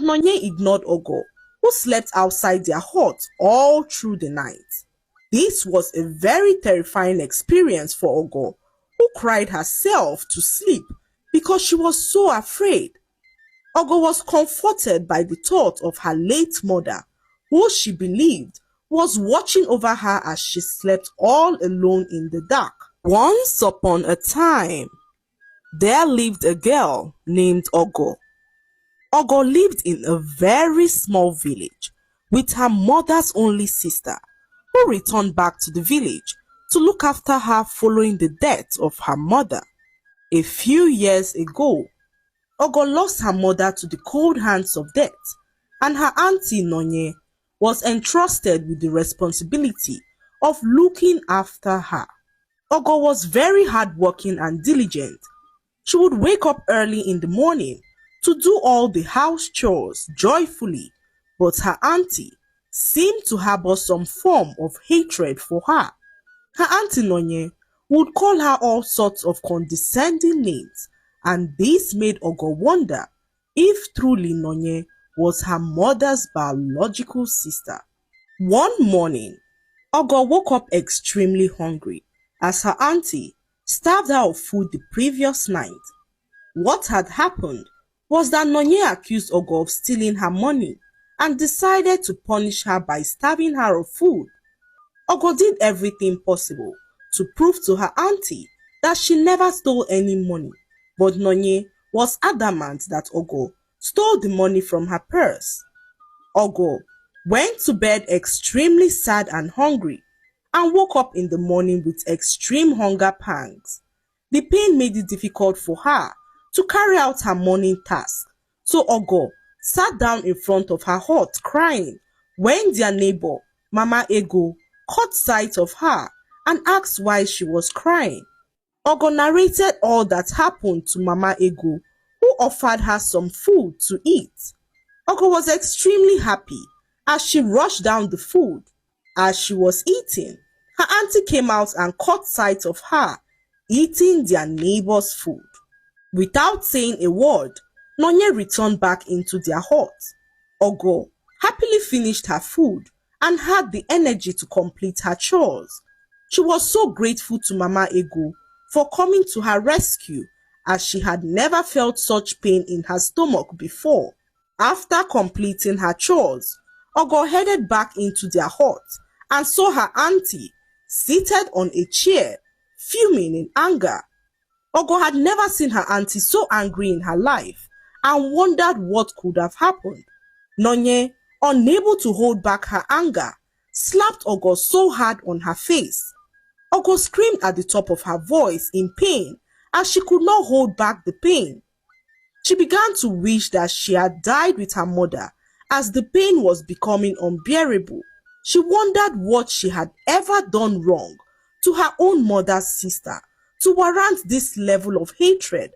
Nonye ignored Ogo, who slept outside their hut all through the night. This was a very terrifying experience for Ogo, who cried herself to sleep because she was so afraid. Ogo was comforted by the thought of her late mother, who she believed was watching over her as she slept all alone in the dark. Once upon a time, there lived a girl named Ogo. Ogo lived in a very small village with her mother's only sister, who returned back to the village to look after her following the death of her mother. A few years ago, Ogo lost her mother to the cold hands of death, and her auntie Nonye was entrusted with the responsibility of looking after her. Ogo was very hardworking and diligent. She would wake up early in the morning to do all the house chores joyfully, but her auntie seemed to harbor some form of hatred for her. Her auntie Nonye would call her all sorts of condescending names, and this made Ogo wonder if truly Nonye was her mother's biological sister. One morning, Ogo woke up extremely hungry as her auntie starved her of food the previous night. What had happened was that Nonye accused Ogo of stealing her money and decided to punish her by starving her of food. Ogo did everything possible to prove to her auntie that she never stole any money, but Nonye was adamant that Ogo stole the money from her purse. Ogo went to bed extremely sad and hungry and woke up in the morning with extreme hunger pangs. The pain made it difficult for her to carry out her morning task, so Ogo sat down in front of her hut crying when their neighbor, Mama Ego, caught sight of her and asked why she was crying. Ogo narrated all that happened to Mama Ego, who offered her some food to eat. Ogo was extremely happy as she rushed down the food. As she was eating, her auntie came out and caught sight of her eating their neighbor's food. Without saying a word, Nonye returned back into their hut. Ogo happily finished her food and had the energy to complete her chores. She was so grateful to Mama Ego for coming to her rescue, as she had never felt such pain in her stomach before. After completing her chores, Ogo headed back into their hut and saw her auntie seated on a chair, fuming in anger. Ogo had never seen her auntie so angry in her life and wondered what could have happened. Nonye, unable to hold back her anger, slapped Ogo so hard on her face. Ogo screamed at the top of her voice in pain as she could not hold back the pain. She began to wish that she had died with her mother as the pain was becoming unbearable. She wondered what she had ever done wrong to her own mother's sister to warrant this level of hatred